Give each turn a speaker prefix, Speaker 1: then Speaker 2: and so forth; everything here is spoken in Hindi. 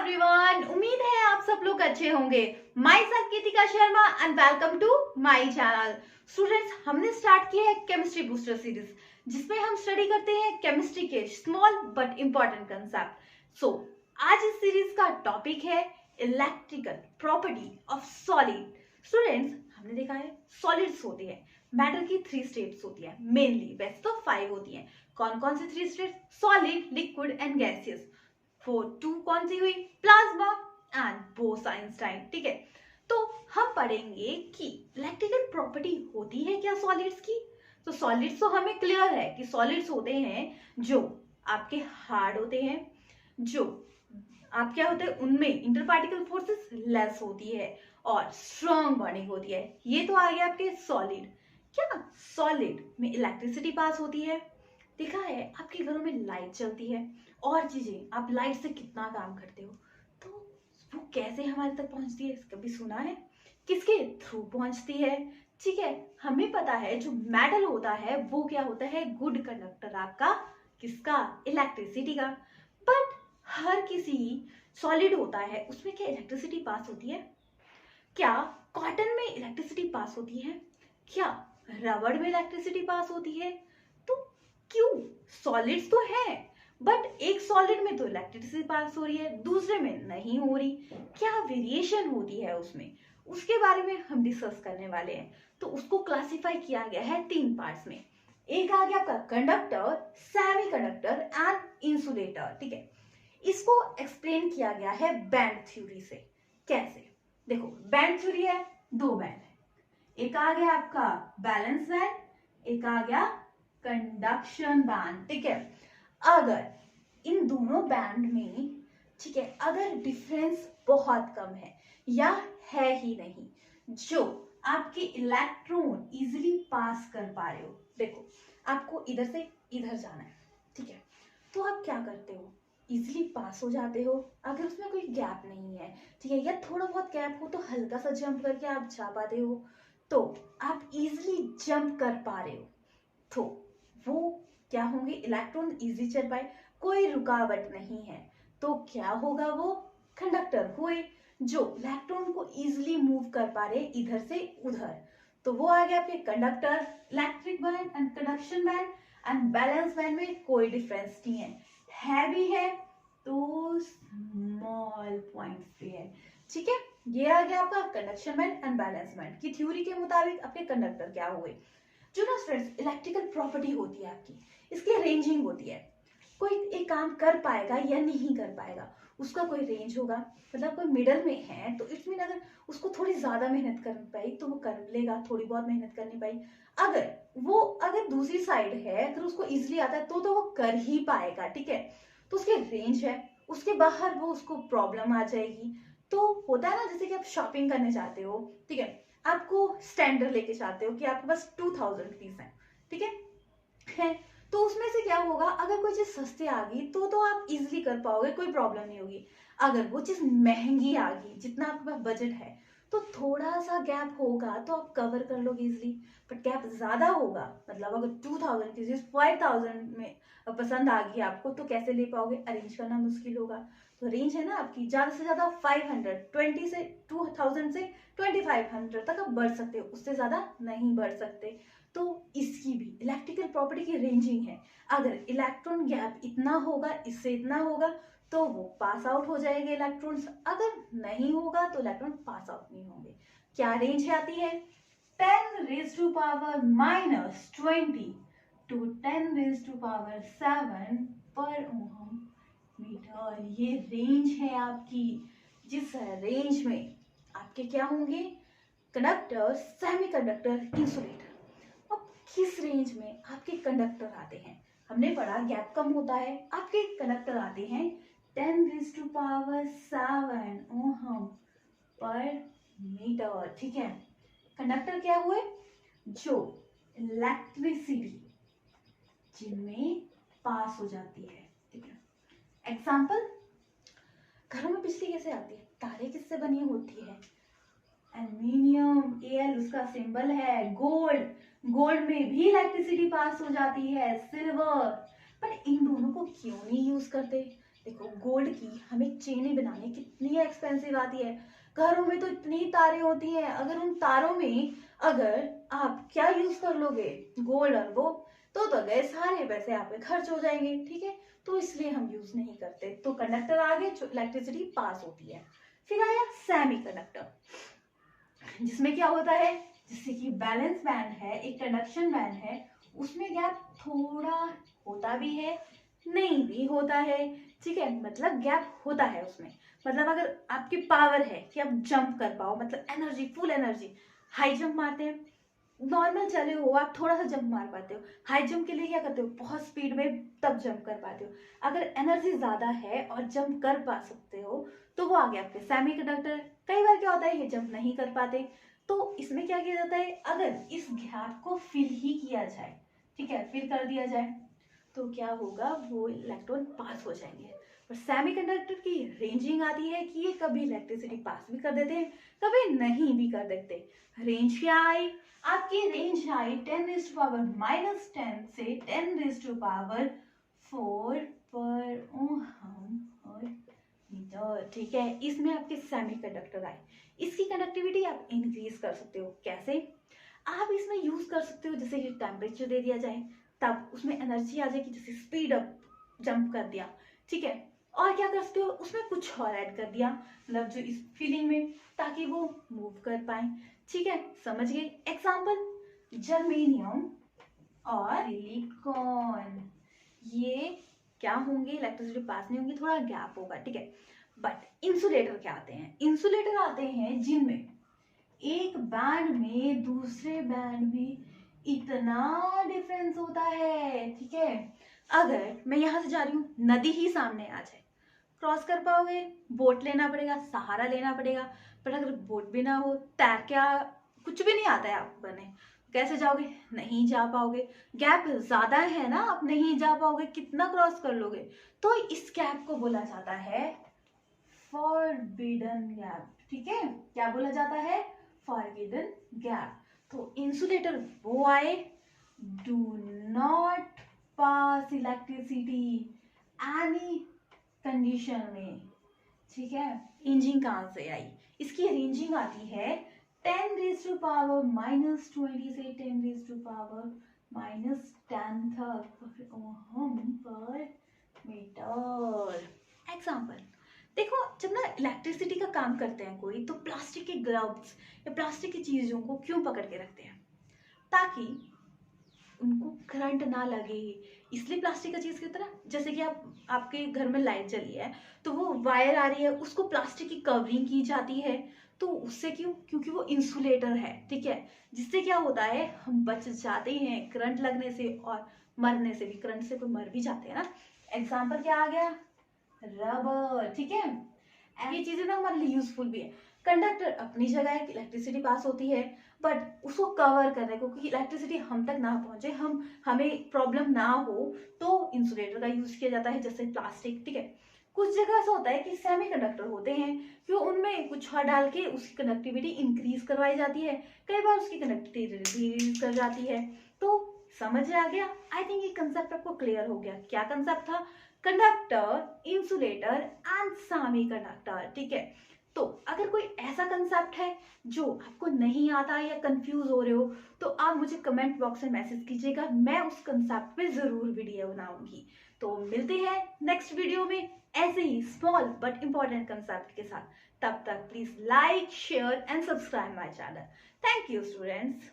Speaker 1: एवरीवन, उम्मीद है आप सब लोग अच्छे होंगे। Myself Kritika Sharma and welcome to my channel. Students, हमने स्टार्ट किया है केमिस्ट्री बूस्टर सीरीज, जिसमें हम स्टडी करते हैं केमिस्ट्री के स्मॉल बट इंपॉर्टेंट कंसेप्ट। सो आज इस सीरीज का टॉपिक है electrical property of solid. Students, हमने देखा है सॉलिड्स होती है, मैटर की 3 स्टेट्स होती है मेनली, वैसे तो 5 होती हैं। कौन कौन सी 3 states? Solid, liquid and gaseous. 2 कौन सी हुई? Plasma and Bose Einstein. ठीक है, तो हम पढ़ेंगे कि इलेक्ट्रिकल प्रॉपर्टी होती है क्या सॉलिड्स की। तो सॉलिड्स तो हमें क्लियर है कि सॉलिड्स होते हैं जो आपके हार्ड होते हैं, जो आप क्या होते हैं उनमें इंटरपार्टिकल फोर्सेस लेस होती है और स्ट्रॉन्ग बॉन्डिंग होती है। ये तो आ गया आपके सॉलिड। क्या सॉलिड में इलेक्ट्रिसिटी पास होती है? देखा है आपके घरों में लाइट चलती है और चीजें, आप लाइट से कितना काम करते हो, तो वो कैसे हमारे तक पहुंचती है कभी सुना है? किसके थ्रू पहुंचती है? ठीक है, हमें पता है जो मेटल होता है वो क्या होता है? गुड कंडक्टर आपका, किसका? इलेक्ट्रिसिटी का। बट हर किसी सॉलिड होता है उसमें क्या इलेक्ट्रिसिटी पास होती है? क्या कॉटन में इलेक्ट्रिसिटी पास होती है? क्या रबड़ में इलेक्ट्रिसिटी पास होती है? तो क्यों? सॉलिड्स तो है, बट एक सॉलिड में तो इलेक्ट्रिसिटी पास हो रही है, दूसरे में नहीं हो रही। क्या वेरिएशन होती है उसमें, उसके बारे में हम डिस्कस करने वाले हैं। तो उसको क्लासिफाई किया गया है 3 पार्ट्स में। एक आ गया आपका conductor, semi conductor and insulator. ठीक है, इसको एक्सप्लेन किया गया है बैंड थ्योरी से। कैसे? देखो, बैंड थ्योरी है, 2 बैंड है। एक आ गया आपका बैलेंस बैंड, एक आ गया कंडक्शन बैंड। ठीक है, अगर इन दोनों बैंड में, ठीक है, अगर डिफरेंस बहुत कम है या है ही नहीं, जो आपके इलेक्ट्रॉन इजीली पास कर पा रहे हो, देखो आपको इधर से इधर जाना है, ठीक है, तो आप क्या करते हो? इजीली पास हो जाते हो अगर उसमें कोई गैप नहीं है, ठीक है, या थोड़ा बहुत गैप हो तो हल्का सा जंप करके आप जा पाते हो, तो आप इजीली जंप कर पा रहे हो, तो वो क्या होंगे? इलेक्ट्रॉन इजी चल पाए, कोई रुकावट नहीं है, तो क्या होगा? वो कंडक्टर हुए जो इलेक्ट्रॉन को इजीली मूव कर पा रहे इधर से उधर, तो वो आ गया आपके conductor. Electric band and conduction band and balance band में कोई डिफरेंस नहीं है भी है तो स्मॉल पॉइंट पे है। ठीक है, ये आ गया आपका conduction band and balance band की थ्योरी के मुताबिक आपके कंडक्टर क्या हुए। जो ना स्टूडेंट्स इलेक्ट्रिकल प्रॉपर्टी होती है आपकी, इसकी रेंजिंग होती है। कोई एक काम कर पाएगा या नहीं कर पाएगा, उसका कोई रेंज होगा। मतलब कोई मिडल में है तो इट्स मीन अगर उसको थोड़ी ज्यादा मेहनत कर पाई तो वो कर लेगा, थोड़ी बहुत मेहनत करनी पाई। अगर दूसरी साइड है, अगर उसको इजिली आता है तो वो कर ही पाएगा। ठीक है, तो उसकी रेंज है, उसके बाहर वो उसको प्रॉब्लम आ जाएगी। तो होता है ना, जैसे कि आप शॉपिंग करने जाते हो, ठीक है, आपको स्टैंडर्ड लेके जाते हो कि आपके पास 2000 रुपीज है, ठीक है, तो उसमें से क्या होगा? अगर कोई चीज सस्ती आ गई तो आप इजिली कर पाओगे, कोई प्रॉब्लम नहीं होगी। अगर वो चीज महंगी आ गई, जितना आपके पास बजट है, तो थोड़ा सा गैप होगा तो आप कवर कर लोगे इजिली। बट गैप ज्यादा होगा, मतलब अगर 2000 की चीज 5000 में पसंद आ गई आपको, तो कैसे ले पाओगे? अरेंज करना मुश्किल होगा। तो रेंज है ना आपकी, ज्यादा से ज्यादा 500, 20 से 2000 से 2500 तक आप बढ़ सकते हो, उससे ज्यादा नहीं बढ़ सकते। तो इसकी भी इलेक्ट्रिकल प्रॉपर्टी की रेंजिंग है। अगर इलेक्ट्रॉन गैप इतना होगा, इससे इतना होगा, तो वो पास आउट हो जाएंगे इलेक्ट्रॉन्स। अगर नहीं होगा तो इलेक्ट्रॉन पास आउट नहीं होंगे। क्या रेंज आती है? 10 raised to power minus 20 to 10 raised to power 7 पर ओहम मीटर। ये रेंज है आपकी, जिस रेंज में आपके क्या होंगे? Conductor, semiconductor, insulator. अब किस रेंज में आपके कंडक्टर आते हैं? हमने पढ़ा गैप कम होता है, आपके कंडक्टर आते हैं 10 raised to power 7 ohm per metre. ठीक है, कंडक्टर क्या हुए? जो इलेक्ट्रिसिटी जिनमें पास हो जाती है। ठीक है, एग्जाम्पल, घरों में बिजली कैसे आती है? तारे किससे बनी होती है? एल्यूमिनियम, Al उसका सिंबल है। गोल्ड में भी इलेक्ट्रिसिटी पास हो जाती है, सिल्वर। पर इन दोनों को क्यों नहीं यूज करते? देखो गोल्ड की हमें चेनें बनाने कितनी एक्सपेंसिव आती है, घरों में तो इतनी तारें होती हैं, अगर उन तारों में अगर आप क्या यूज कर लोगे, गोल्ड और वो, तो गए सारे पैसे आपके खर्च हो जाएंगे, ठीक है। तो इसलिए हम यूज नहीं करते। तो कंडक्टर आगे जो इलेक्ट्रिसिटी पास होती है। फिर आया सेमी कंडक्टर, जिसमें क्या होता है, जिससे कि बैलेंस बैंड है, एक कंडक्शन बैंड है, उसमें गैप थोड़ा होता भी है, नहीं भी होता है, ठीक है। मतलब गैप होता है उसमें, मतलब अगर आपकी पावर है कि आप जंप कर पाओ, मतलब energy, full energy, high jump मारते हैं, नॉर्मल चले हो आप थोड़ा सा जंप मार पाते हो, हाई जंप के लिए क्या करते हो, बहुत स्पीड में तब जंप कर पाते हो। अगर एनर्जी ज्यादा है और जंप कर पा सकते हो तो वो आ गया आपके सेमी कंडक्टर। कई बार क्या होता है ये जंप नहीं कर पाते, तो इसमें क्या किया जाता है, अगर इस गैप को फिल ही किया जाए, ठीक है, फिल कर दिया जाए, तो क्या होगा, वो इलेक्ट्रॉन पास हो जाएंगे। और सेमीकंडक्टर की रेंजिंग आती है कि ये कभी इलेक्ट्रिसिटी पास भी कर देते हैं, कभी नहीं भी कर देते। रेंज क्या आई, आपकी रेंज आई 10⁻⁻10 से 10⁻⁴ पर ओहम और मीटर, ठीक है। इसमें आपके सेमीकंडक्टर आए, इसकी कंडक्टिविटी आप इंक्रीज कर सकते हो। कैसे, आप इसमें यूज कर सकते हो, जैसे कि टेम्परेचर दे दिया जाए, तब उसमें एनर्जी आ जाएगी, जैसे स्पीड अप जंप कर दिया, ठीक है। और क्या कर सकते हो, उसमें कुछ और ऐड कर दिया, मतलब जो इस फीलिंग में, ताकि वो मूव कर पाए, ठीक है, समझ गए। एग्जाम्पल, जर्मेनियम और सिलिकॉन, ये क्या होंगे, इलेक्ट्रिसिटी पास नहीं होंगी, थोड़ा गैप होगा, ठीक है। बट इंसुलेटर क्या आते हैं, इंसुलेटर आते हैं जिनमें एक बैंड में दूसरे बैंड में इतना डिफरेंस होता है, ठीक है। अगर मैं यहां से जा रही हूँ, नदी ही सामने आ जाए, क्रॉस कर पाओगे, बोट लेना पड़ेगा, सहारा लेना पड़ेगा। पर अगर बोट भी ना हो, तैर क्या, कुछ भी नहीं आता है आपको करने, कैसे जाओगे, नहीं जा पाओगे, गैप ज्यादा है ना, आप नहीं जा पाओगे, कितना क्रॉस कर लोगे। तो इस गैप को बोला जाता है फॉरबिडन गैप, ठीक है। क्या बोला जाता है, फॉरबिडन गैप। तो इंसुलेटर वो आए, do not pass electricity any condition में, ठीक है। रेंजिंग कहां से आई, इसकी रेंजिंग आती है 10⁻⁻20 से 10⁻⁻10 तक ओहम पर मीटर। एग्जाम्पल, देखो जब ना इलेक्ट्रिसिटी का काम करते हैं कोई, तो प्लास्टिक के ग्लव्स या प्लास्टिक की चीजों को क्यों पकड़ के रखते हैं, ताकि उनको करंट ना लगे। इसलिए प्लास्टिक का चीज की तरह, जैसे कि आपके घर में लाइट जली है, तो वो वायर आ रही है, उसको प्लास्टिक की कवरिंग की जाती है, तो उससे क्यों, क्योंकि वो इंसुलेटर है, ठीक है। जिससे क्या होता है, हम बच जाते हैं करंट लगने से, और मरने से भी, करंट से कोई मर भी जाते हैं ना। एग्जाम्पल क्या आ गया, रबर, ठीक है। ये चीजें ना हमारे लिए यूजफुल भी है। कंडक्टर अपनी जगह है, इलेक्ट्रिसिटी पास होती है, बट उसको कवर करने को, क्योंकि इलेक्ट्रिसिटी हम तक ना पहुंचे, हमें प्रॉब्लम ना हो, तो इंसुलेटर का यूज किया जाता है, जैसे प्लास्टिक, ठीक है। कुछ जगह ऐसा होता है कि सेमी कंडक्टर होते हैं, कि उनमें कुछ और डाल के उसकी कंडक्टिविटी इंक्रीज करवाई जाती है, कई बार उसकी कंडक्टिविटी रिड्यूस कर जाती है। तो समझ आ गया, आई थिंक ये कंसेप्ट आपको क्लियर हो गया। क्या कंसेप्ट था, conductor, insulator and semi conductor, ठीक है। तो अगर कोई ऐसा कंसेप्ट है जो आपको नहीं आता या कंफ्यूज हो रहे हो, तो आप मुझे कमेंट बॉक्स में मैसेज कीजिएगा, मैं उस कंसेप्ट पे जरूर वीडियो बनाऊंगी। तो मिलते हैं नेक्स्ट वीडियो में ऐसे ही स्मॉल बट इंपॉर्टेंट कंसेप्ट के साथ। तब तक please like, share and subscribe my channel. Thank you students.